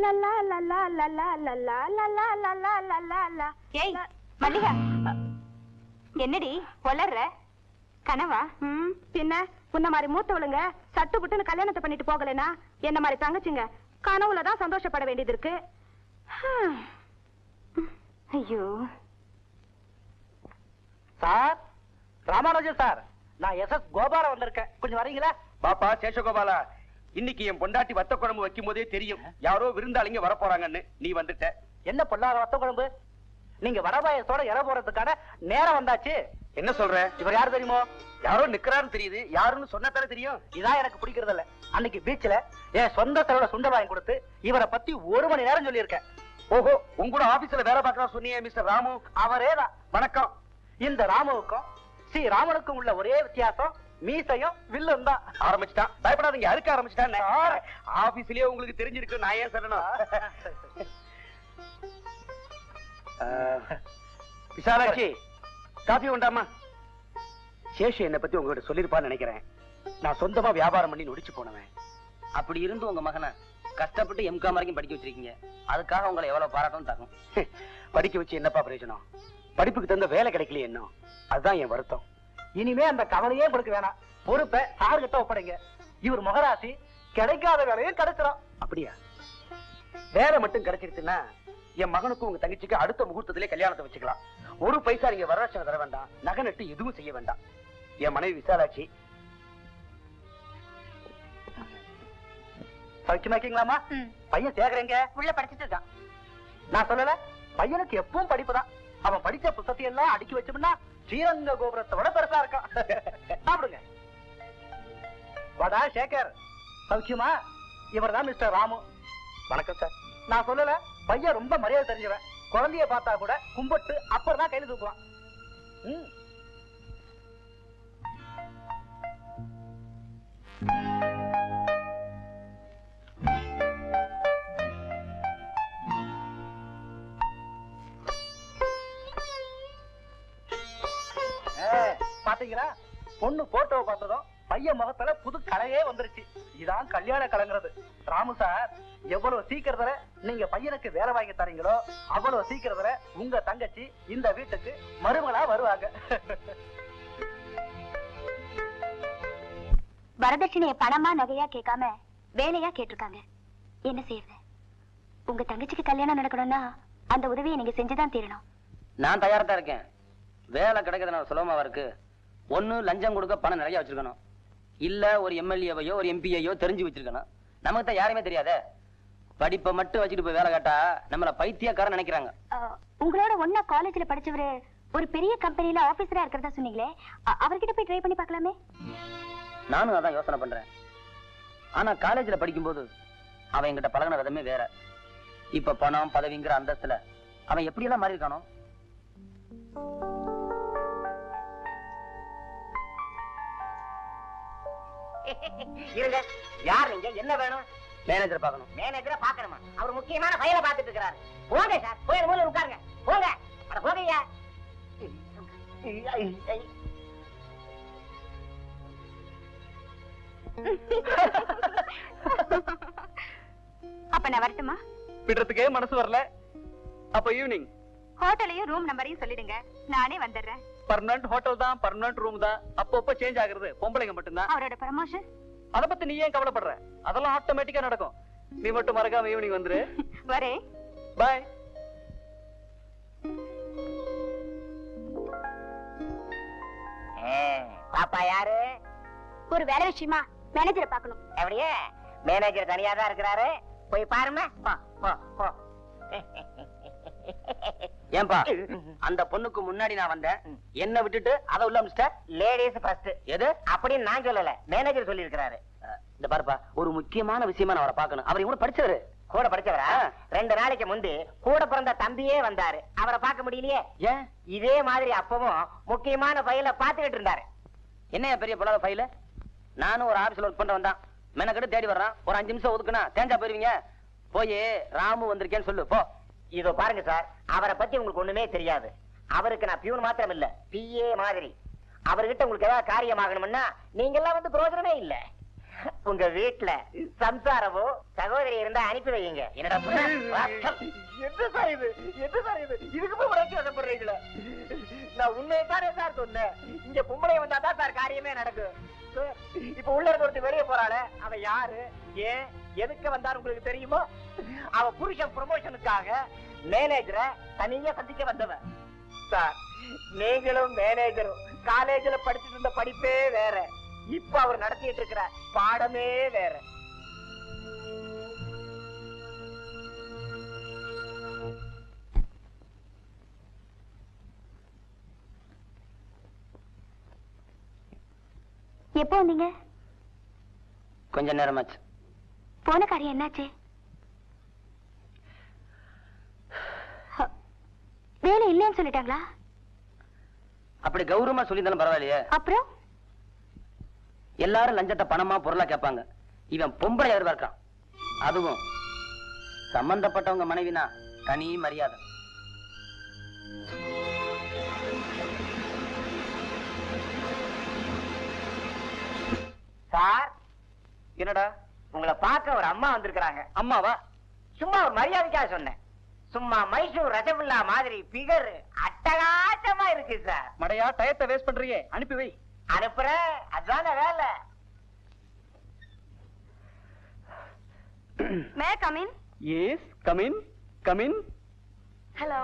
லல்லா லல்லா லல்லா லல்லா லல்லா லல்லா லல்லா லல்லா. ஏய் மல்லிகா, என்னடி வளர்ற? கனவா? பின்ன உன்ன மாதிரி மூத்தவளுங்க சட்டு புட்டுன்னு கல்யாணத்தை பண்ணிட்டு போகலனா என்ன மாதிரி தங்கச்சிங்க கனவுலதான் சந்தோஷப்பட வேண்டியது இருக்கு. ஐயோ சார், ராமானுஜன் சார், நான் எஸ்.எஸ். கோபாலா வந்திருக்கேன். கொஞ்சம் வரீங்களா? பாப்பா சேஷகோபாலா, இன்னைக்கு என் பொண்டாட்டி வத்த குழம்பு வைக்கும் போதே தெரியும் யாரோ விருந்தாளிங்க வர போறாங்கன்னு. நீ வந்துட்ட. என்ன பொல்லாத வத்த குழம்பு? நீங்க வடபாயத்தோட இற போறதுக்கான நேரம் வந்தாச்சு. என்ன சொல்ற? இவர் யாரு தெரியுமோ? யாரோ நிக்கிறான்னு தெரியுது. யாருன்னு சொன்னா தானே தெரியும். இதான் எனக்கு பிடிக்கிறது இல்ல. அன்னைக்கு பீச்ல என் சொந்த செலவுல சுண்டல் வாங்கி கொடுத்து இவரை பத்தி 1 மணி நேரம் சொல்லியிருக்கேன். ஓஹோ, உங்களோட ஆபீஸ்ல வேலை பார்க்கறா சொன்னீங்க மிஸ்டர் ராமு. அவரேதான். வணக்கம். இந்த ராமுவுக்கும் ஸ்ரீ ராமனுக்கும் உள்ள ஒரே வித்தியாசம் மீசையும் வில்லும் தான். ஆரம்பிச்சுட்டான். பயப்படாதீங்க, அறுக்க ஆரம்பிச்சுட்டான். ஆபீஸ்லயே உங்களுக்கு தெரிஞ்சிருக்கு, நான் ஏன் சொல்லணும்? விசாலாட்சி, காபி உண்டாமா? சேஷு என்னை பத்தி உங்ககிட்ட சொல்லிருப்பான்னு நினைக்கிறேன். நான் சொந்தமா வியாபாரம் பண்ணி நொடிச்சு போனவன். அப்படி இருந்து உங்க மகனை கஷ்டப்பட்டு எம்காம் வரைக்கும் படிக்க வச்சிருக்கீங்க. அதுக்காக உங்களை எவ்வளவு பாராட்டும் தரும். படிக்க வச்சு என்னப்பா பிரயோஜனம்? படிப்புக்கு தகுந்த வேலை கிடைக்கலையே இன்னும். அதுதான் என் வருத்தம். இனிமே அந்த கவலையே கொடுக்க வேணாம். பொறுப்பை சார்கிட்ட ஒப்படைங்க. இவர் முகராசி, கிடைக்காத வேலையும் கிடைச்சிடும். அப்படியா? வேலை மட்டும் கிடைச்சிருச்சுன்னா என் மகனுக்கும் உங்க தங்கச்சிக்கு அடுத்த முகூர்த்தத்திலே கல்யாணத்தை வச்சுக்கலாம். 1 பைசா நீங்க வரதட்சணை தர வேண்டாம், நகை நட்டு எதுவும் செய்ய வேண்டாம். என் மனைவி விசாலாட்சி சௌக்கியமாக்கீங்களாமா? பையன் சேகரங்க உள்ள படிச்சுட்டு இருக்கான். நான் சொல்லல, பையனுக்கு எப்பவும் படிப்புதான். அவன் படிச்ச புத்தகத்தை எல்லாம் அடுக்கி வச்சோம்னா ஸ்ரீரங்க கோபுரத்தோட பெருசா இருக்கான். சாப்பிடுங்க. வடா சேகர், சௌக்கியமா? இவர் தான் மிஸ்டர் ராமு. வணக்கம் சார். நான் சொல்லல, பையன் ரொம்ப மரியாதை தெரிஞ்சவன். குழந்தைய பார்த்தா கூட கும்பிட்டு அப்புறம் தான் கையில தூக்குவான். பாத்தீங்களா, பொண்ணு போட்டோவை பார்த்ததும் பையன் முகத்துல புது கலையே வந்துருச்சு. இதான் கல்யாண கலைங்கிறது. ராமு சார், எவ்வளவு சீக்கிரத்துல நீங்க பையனுக்கு வேலை வாங்கி தரீங்களோ அவ்வளவு சீக்கிரத்துல உங்க தங்கச்சி இந்த வீட்டுக்கு மருமகளா வருவாங்க. வரதட்சணைய பணமா நகையா கேட்காம வேலையா கேட்டிருக்காங்க. என்ன செய்யறது? உங்க தங்கச்சிக்கு கல்யாணம் நடக்கணும்னா அந்த உதவியை நீங்க செஞ்சுதான் தீரணும். நான் தயாரா தான் இருக்கேன். வேலை கிடைக்கிறதுனால சுலபமா இருக்கு. ஒண்ணு லஞ்சம் கொடுக்க பணம் நிறைய வச்சிருக்கணும், இல்ல ஒரு எம்எல்ஏவையோ ஒரு எம்பியையோ தெரிஞ்சு வச்சிருக்கணும். நமக்கு தான் யாருமே தெரியாத. படிப்பை மட்டும் வச்சுட்டு போய் வேலை கேட்டா நம்மள பைத்தியக்காரன் நினைக்கிறாங்க. உங்களோட ஒன்னா காலேஜ்ல படிச்சவரு ஒரு பெரிய கம்பெனில ஆபீசரா இருக்கிறதா சொன்னீங்களே, அவர்கிட்ட போய் ட்ரை பண்ணி பார்க்கலாமே? நானும் அதான் யோசனை பண்றேன். ஆனா காலேஜ்ல படிக்கும்போது அவன் என்கிட்ட பழகின விதமே வேற. இப்ப பணம் பதவிங்கிற அந்தஸ்துல அவன் எப்படி எல்லாம் மாறி இருக்கானோ. இருங்க, யார் நீங்க? என்ன வேணும்? மேனேஜர் பார்க்கணும். மேனேஜரை பார்க்கணுமா? அவர் முக்கியமான ஃபைலை பார்த்துட்டு இருக்காரு. போங்க சார், போய் மூலையில உட்காருங்க. போங்க, அட போங்கய்யா. அப்ப நான் வரட்டுமா? விடுறதுக்கே மனசு வரல. அப்ப ஈவினிங் ஹோட்டலையும் ரூம் நம்பரையும் சொல்லிடுங்க, நானே வந்துடுறேன். பர்மனன்ட் ஹோட்டல் தான், பர்மனன்ட் ரூம் தான். அப்பப்ப சேஞ்ச் ஆகுறது பொம்பளைங்க மட்டும்தான். அவரோட ப்ரமோஷன் அத பத்தி நீ ஏன் கவலைப்படுற? அதெல்லாம் ஆட்டோமேட்டிக்கா நடக்கும். நீ மட்டும் மறக்காம ஈவினிங் வந்துரு. வரேன். பாய். பாப்பா யாரு? ஒரு வேலை விஷயமா மேனேஜரை பார்க்கணும். எப்படியே? மேனேஜர் தனியா தான் இருக்கிறாரு, போய் பாருமா. ஏன்பா, அந்த பொண்ணுக்கு முன்னாடி நான் வந்தேன், என்ன விட்டுட்டு அதை உள்ள மிஸ்டர் லேடிஸ் ஃபர்ஸ்ட். எது அப்படின்னு நான் சொல்லல, மேனேஜர் சொல்லி இருக்கிறாரு. இந்த பாருப்பா, ஒரு முக்கியமான விஷயமா நான் அவரை பார்க்கணும். அவர் இவங்க படிச்சவரு. கூட படிச்சவரா? 2 நாளைக்கு முந்தி கூட பிறந்த தம்பியே வந்தாரு, அவரை பார்க்க முடியலையே. ஏன்? இதே மாதிரி அப்பவும் முக்கியமான ஃபைல பாத்துக்கிட்டு இருந்தாரு. என்னையா பெரிய பொல்லாத ஃபைல? நானும் ஒரு ஆபீஸ்ல ஒர்க் பண்றவன் தான். மெனக்கெட்டு தேடி வர்றான். ஒரு 5 நிமிஷம் ஒதுக்குனா தேஞ்சா போயிருவீங்க. போய் ராமு வந்திருக்கேன்னு சொல்லு போ. இதோ பாருங்க சார், அவரை பத்தி உங்களுக்கு ஒண்ணுமே தெரியாது. அவருக்கு நான் பியூன் மாத்திரம் இல்ல, பிஏ மாதிரி. அவர்கிட்ட உங்களுக்கு ஏதாவது காரியமாகணும்னா நீங்க எல்லாம் வந்து பிரயோஜனமே இல்ல. உங்க வீட்டுல சம்சாரமோ சகோதரி இருந்தா அனுப்பி வைங்க. என்னடா என்ன சார் இது, என்ன சார் இது, இதுக்கு போய் உடச்சு வசப்படுறீங்களா? நான் உண்மையைத்தானே சார் சொன்னேன். இங்க பொம்பளை வந்தா தான் சார் காரியமே நடக்கும். இப்ப உள்ள இருந்து ஒருத்தர் வெளியே போறாளே, அவ யாரு, ஏன் எதுக்கு வந்தாரு உங்களுக்கு தெரியுமோ? அவ புருஷன் ப்ரமோஷனுக்காக மேனேஜரை தனியா சந்திக்க வந்தவன் சார். நீங்களும் மேனேஜரும் காலேஜ்ல படிச்சுட்டு இருந்த படிப்பே வேற, இப்ப அவர் நடத்திட்டு இருக்கிற பாடமே வேற. எப்போ வந்தீங்க? கொஞ்ச நேரமாச்சு. போன காரியம் என்னாச்சு? வேலை இல்லைன்னு சொல்லிட்டாங்களா? அப்படி கௌரவமா சொல்லியிருந்தாலும் பரவாயில்லையே. அப்புறம் எல்லாரும் லஞ்சத்தை பணமா பொருளா கேட்பாங்க. இவன் பொம்பளை எதிர்பார்க்கான். அதுவும் சம்பந்தப்பட்டவங்க மனைவினா தனி மரியாதை. சார், என்னடா? உங்களை பார்க்க ஒரு அம்மா வந்திருக்கிறாங்க. அம்மாவா? சும்மா ஒரு மரியாதைக்காக சொன்னேன். சும்மா மைசூர் ரசகுல்லா மாதிரி பிகர் அட்டகாசமா இருக்கு சார். மடையா, டயத்தை வேஸ்ட் பண்றியே, அனுப்பி வை. அனுப்புற, அதான வேலை. May come in? Yes, come in, come in. Hello.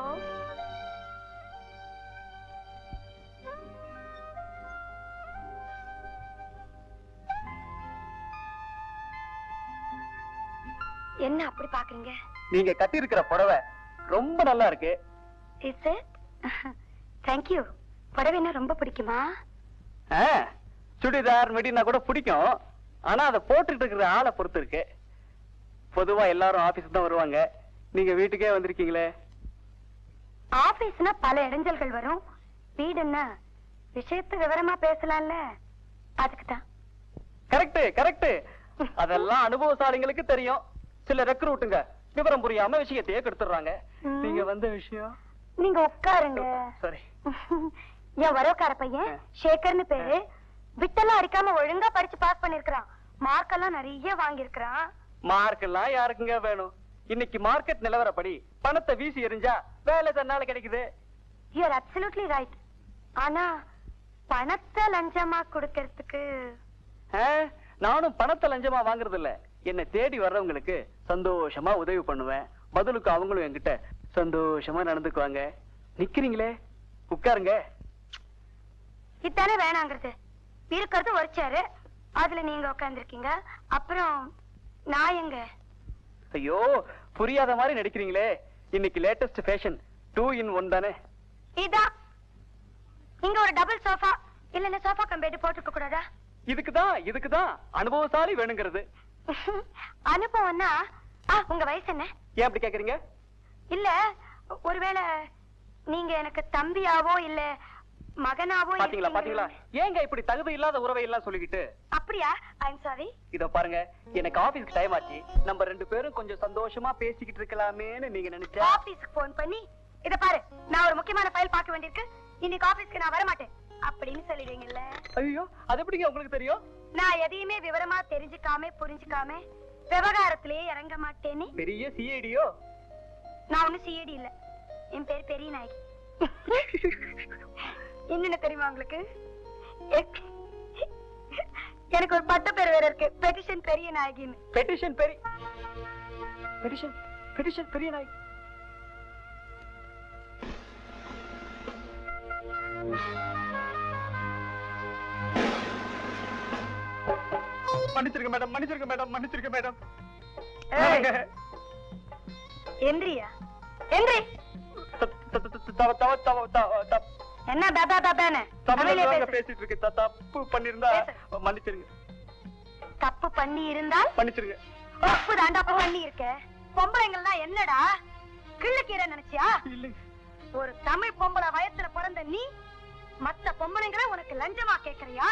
என்ன அப்படி பாக்குறீங்க? நீங்க கட்டி இருக்கிற புடவை ரொம்ப நல்லா இருக்கு. Is it? Thank you. புடவை என்ன ரொம்ப பிடிக்குமா? சுடிதார் மெட்டினா கூட பிடிக்கும். ஆனா அதை போட்டுட்டு இருக்கிற ஆளை பொறுத்து இருக்கு. பொதுவா எல்லாரும் ஆபீஸ் தான் வருவாங்க, நீங்க வீட்டுக்கே வந்திருக்கீங்களே. ஆபீஸ்னா பல இடைஞ்சல்கள் வரும். வீடுன்னா விஷயத்து விவரமா பேசலாம்ல, அதுக்கு தான். Correct correct. அதெல்லாம் அனுபவசாலிங்களுக்கு தெரியும். சில ரெக்ரூட்டுங்க விவரம் புரியாம விஷயத்தையே கெடுத்துறாங்க. நீங்க வந்த விஷயம். நீங்க உட்காருங்க. சரி. என் வரவுக்கார பையன் சேகர்னு பேரு. விட்டெல்லாம் அடிக்காம ஒழுங்கா படிச்சு பாஸ் பண்ணிருக்கான். மார்க் எல்லாம் நிறைய வாங்கி இருக்கிறான். மார்க் எல்லாம் யாருக்குங்க வேணும்? இன்னைக்கு மார்க்கெட் நிலவரப்படி பணத்தை வீசி எறிஞ்சா வேலை தன்னால கிடைக்குது. You are absolutely right. ஆனா பணத்தை லஞ்சமா கொடுக்கறதுக்கு நானும் பணத்தை லஞ்சமா வாங்குறது இல்ல. என்னை தேடி வர்றவங்களுக்கு சந்தோஷமா உதவி பண்ணுவேன். பதிலுக்கு அவங்களும் என்கிட்ட சந்தோஷமா நடந்துக்குவாங்க. நிக்கிறீங்களே, உட்காருங்க. இதானே வேணாங்கிறது. இருக்கிறது ஒரு சேரு, அதுல நீங்க உட்கார்ந்துருக்கீங்க. அப்புறம் நான் எங்க? ஐயோ, புரியாத மாதிரி நடிக்கிறீங்களே. இன்னைக்கு லேட்டஸ்ட் ஃபேஷன் 2 in 1 தானே. இதான். இங்க ஒரு டபுள் சோஃபா இல்லன்னா சோஃபா கம் பெட் போட்டுக்க கூடாதா? இதுக்குதான் அனுபவசாலி வேணுங்கிறது. அனுபவம்னா உங்க வயசு என்ன? ஏன் அப்படி கேக்குறீங்க? இல்ல, ஒருவேளை நீங்க எனக்கு தம்பியாவோ இல்ல மகனாவோ பாத்தீங்களா? ஏங்க இப்படி தகுதி இல்லாத உறவை எல்லாம் சொல்லிக்கிட்டு? அப்படியா? I'm sorry. இத பாருங்க, எனக்கு ஆபீஸ்க்கு டைம் ஆச்சு. நம்ம 2 பேரும் கொஞ்சம் சந்தோஷமா பேசிக்கிட்டு இருக்கலாமேன்னு நீங்க நினைச்சா? ஆபீஸ்க்கு போன் பண்ணி இத பாரு, நான் ஒரு முக்கியமான ஃபைல் பார்க்க வேண்டியிருக்கு, இன்னைக்கு ஆபீஸ்க்கு நான் வர மாட்டேன் அப்படின்னு சொல்லிடுவீங்கல்ல? ஐயோ, அது எப்படிங்க உங்களுக்கு தெரியும்? நான் எதையுமே விவரமா தெரிஞ்சுக்காம புரிஞ்சுக்காம விவகாரத்திலேயே இறங்க மாட்டேன்னு. பெரிய சிஐடியோ? நான் ஒண்ணு சிஐடி இல்ல, என் பேர் பெரிய நாயகி. என்ன தெரியுமா உங்களுக்கு? எனக்கு ஒரு பட்ட பேர் வேற இருக்கு, பெட்டிஷன் பெரிய நாயகின்னு. பெட்டிஷன் பெரிய நாயகி. மன்னிச்சிருக்க மேடம். எந்திரியா, எந்திரி. என்ன பாபா பாபான்னு பேசிட்டு இருக்கு. தப்பு பண்ணிருந்தா மன்னிச்சிருங்க. தப்பு பண்ணி இருந்தால் மன்னிச்சிருங்க. தப்பு தாண்டா பண்ணி இருக்க. பொம்பளைங்கள்னா என்னடா கிள்ளுக்கீரை நினைச்சியா? ஒரு தமிழ் பொம்பளை வயசுல பிறந்த நீ மத்த பொம்பளைங்களை உனக்கு லஞ்சமா கேக்குறியா?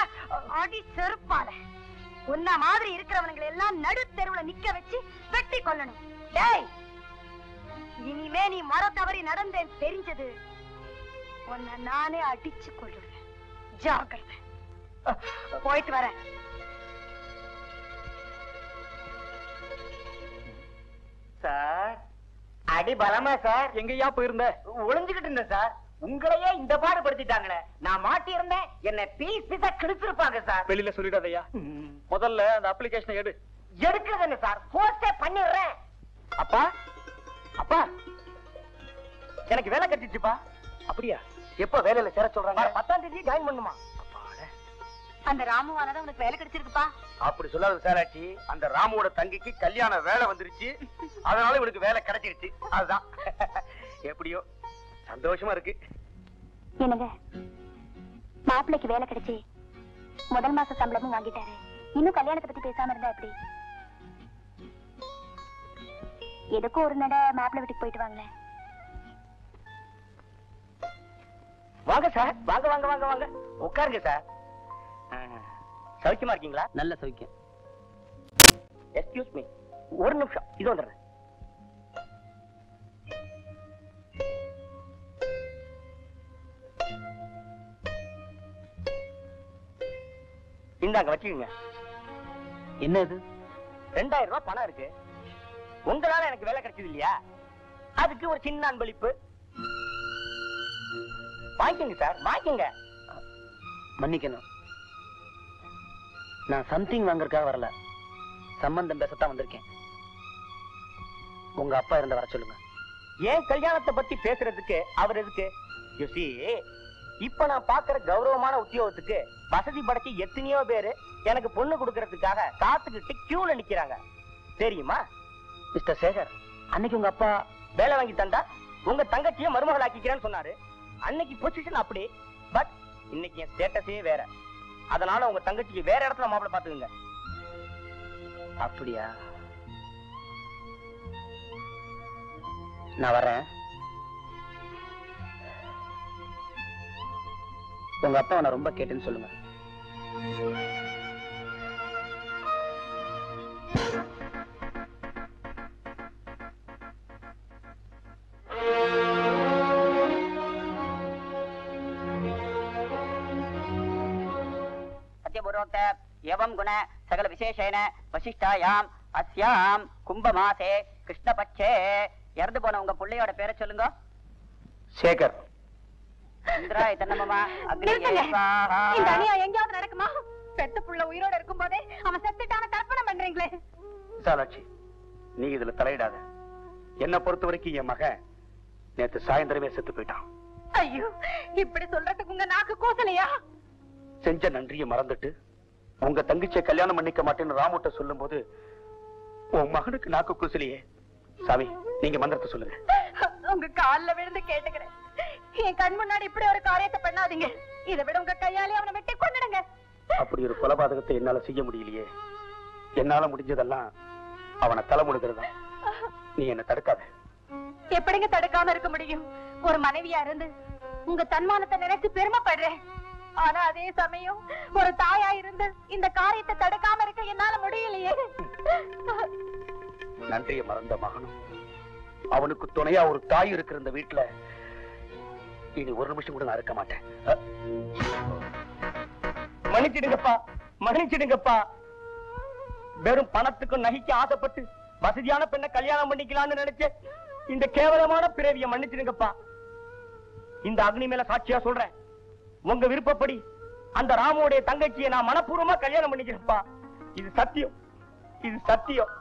அடி செருப்பால. உன்ன மாதிரி இருக்கிறவங்களை எல்லாம் நடு தெருவுல நிக்க வச்சு வெட்டி கொல்லணும். டேய், இனிமே நீ மர தவறி நடந்தேன் தெரிஞ்சது உன்னை நானே அடிச்சு கொள்ளுறேன். ஜாக்கிரதை. போயிட்டு வரேன். சார். அடி பலமா சார். எங்கயா போயிருந்த? ஒளிஞ்சுகிட்டு இருந்தேன் சார். உங்களையே இந்த பாடுபடுத்திட்டாங்களே. நான் மாட்டி இருந்தேன், என்ன பீஸ் பீஸா கிழிச்சிருப்பாங்க சார். வெளியில சொல்லிடாதயா. முதல்ல அந்த அப்ளிகேஷனை எடு. எடுக்கிறது என்ன சார்? போஸ்டே பண்ணிடுறேன். அப்பா அப்பா எனக்கு வேலை கிடைச்சிச்சுப்பா. அப்படியா? எப்ப வேலையில சேர சொல்றாங்க? 10ஆம் தேதி ஜாயின் பண்ணுமா? அந்த ராமுவானதான் உனக்கு வேலை கிடைச்சிருக்குப்பா. அப்படி சொல்லாத சாராட்சி. அந்த ராமுவோட தங்கிக்கு கல்யாண வேலை வந்துருச்சு, அதனால இவனுக்கு வேலை கிடைச்சிருச்சு. அதுதான். எப்படியோ சந்தோஷமா இருக்கு. என்னங்க, மாப்பிள்ளைக்கு வேலை கிடைச்சி முதல் மாச சம்பளமும் வாங்கிட்டாரு. இன்னும் கல்யாணத்தை பத்தி பேசாம இருந்தா எப்படி? எதுக்கும் ஒரு நட மாப்பிள்ளை வீட்டுக்கு போயிட்டு வாங்களேன். வாங்க சார். வாங்க வாங்க வாங்க வாங்க உட்காருங்க சார். சௌக்கியமா இருக்கீங்களா? நல்ல சௌக்கியம். எக்ஸ்கியூஸ் மீ, ஒரு நிமிஷம் இது வந்துடுறேன். இந்தாங்க வச்சுக்கோங்க. என்ன இது? 2000 ரூபாய் பணம் இருக்கு. உங்களால எனக்கு வேலை கிடைச்சது இல்லையா, அதுக்கு ஒரு சின்ன அன்பளிப்பு. வாங்கிக்கங்க சார், வாங்கிக்கங்க. மன்னிக்கணும், நான் சம்திங் வாங்கறதுக்காக வரல, சம்பந்தம் பேசத்தான் வந்திருக்கேன். உங்க அப்பா இருந்த வர சொல்லுங்க. ஏன் கல்யாணத்தை பத்தி பேசுறதுக்கு அவர் எதுக்கு? You see, இப்ப நான் பாக்குற கௌரவமான உத்தியோகத்துக்கு வசதி படைச்சு எத்தனையோ பேரு எனக்கு பொண்ணு கொடுக்கறதுக்காக காத்துக்கிட்டு கியூல நிக்கிறாங்க தெரியுமா? மிஸ்டர் சேகர், அன்னைக்கு உங்க அப்பா வேலை வாங்கி தந்தா உங்க தங்கச்சியை மருமகள் ஆக்கிக்கிறேன்னு சொன்னாரு. அன்னைக்கு பொசிஷன் அப்படி, பட் இன்னைக்கு என் ஸ்டேட்டஸே வேற. அதனால உங்க தங்கச்சிக்கு வேற இடத்துல மாப்பிள்ளை பாத்துக்குங்க. அப்படியா? நான் வரேன். உங்க அப்பா நான் ரொம்ப கேட்டேன்னு சொல்லுங்க. சத்யபுரோக்த எவம் குண சகல விசேஷேன வசிஷ்டாயாம் அஸ்யாம் கும்பமாசே கிருஷ்ணபட்சே. இறந்து போன உங்க பிள்ளையோட பேரை சொல்லுங்க. சேகர். இந்திராய தன்னமமா நிறுத்துங்க. இந்த அநியாயம் எங்கேயாவது நடக்குமா? பெத்த புள்ள உயிரோட இருக்கும் போதே அவன் செத்துட்டான கற்பனை பண்றீங்களே. விசாலாட்சி, நீ இதுல தலையிடாத. என்ன பொறுத்த வரைக்கும் என் மகன் நேத்து சாயந்தரமே செத்து போயிட்டான். ஐயோ, இப்படி சொல்றதுக்கு உங்க நாக்கு கூசலையா? செஞ்ச நன்றியை மறந்துட்டு உங்க தங்கச்சியை கல்யாணம் பண்ணிக்க மாட்டேன்னு ராமுட்ட சொல்லும் போது உன் மகனுக்கு நாக்கு கூசலையே. சாமி, நீங்க மந்திரத்தை சொல்லுங்க. உங்க கால்ல விழுந்து கேட்டுக்கிறேன், என் கண் முன்னாடி இப்படி ஒரு காரியத்தை பண்ணாதீங்க. இதை விட உங்க கையாலே அவனை வெட்டி கொன்னுடுங்க. அப்படி ஒரு கொலபாதகத்தை என்னால செய்ய முடியலையே. என்னால முடிஞ்சதெல்லாம் அவனை தலை முழுகிறதா. நீ என்ன தடுக்காத. எப்படிங்க தடுக்காம இருக்க முடியும்? ஒரு மனைவியா இருந்து உங்க தன்மானத்தை நினைச்சு பெருமைப்படுறேன். ஆனா அதே சமயம் ஒரு தாயா இருந்து இந்த காரியத்தை தடுக்காம இருக்க என்னால முடியலையே. நன்றியை மறந்த மகனும் அவனுக்கு துணையா ஒரு தாய் இருக்கிற இந்த வீட்டுல இனி ஒரு நிமிஷம் கூட நான் இருக்க மாட்டேன். மன்னிச்சிடுங்கப்பா, மன்னிச்சிடுங்கப்பா. வெறும் பணத்துக்கும் நகைக்கு ஆசைப்பட்டு வசதியான பெண்ணை கல்யாணம் பண்ணிக்கலாம்னு நினைச்சு இந்த கேவலமான பிறவிய மன்னிச்சிடுங்கப்பா. இந்த அக்னி மேல சாட்சியா சொல்றேன், உங்க விருப்பப்படி அந்த ராமுடைய தங்கச்சியை நான் மனப்பூர்வமா கல்யாணம் பண்ணிக்கிறேன்ப்பா. இது சத்தியம், இது சத்தியம்.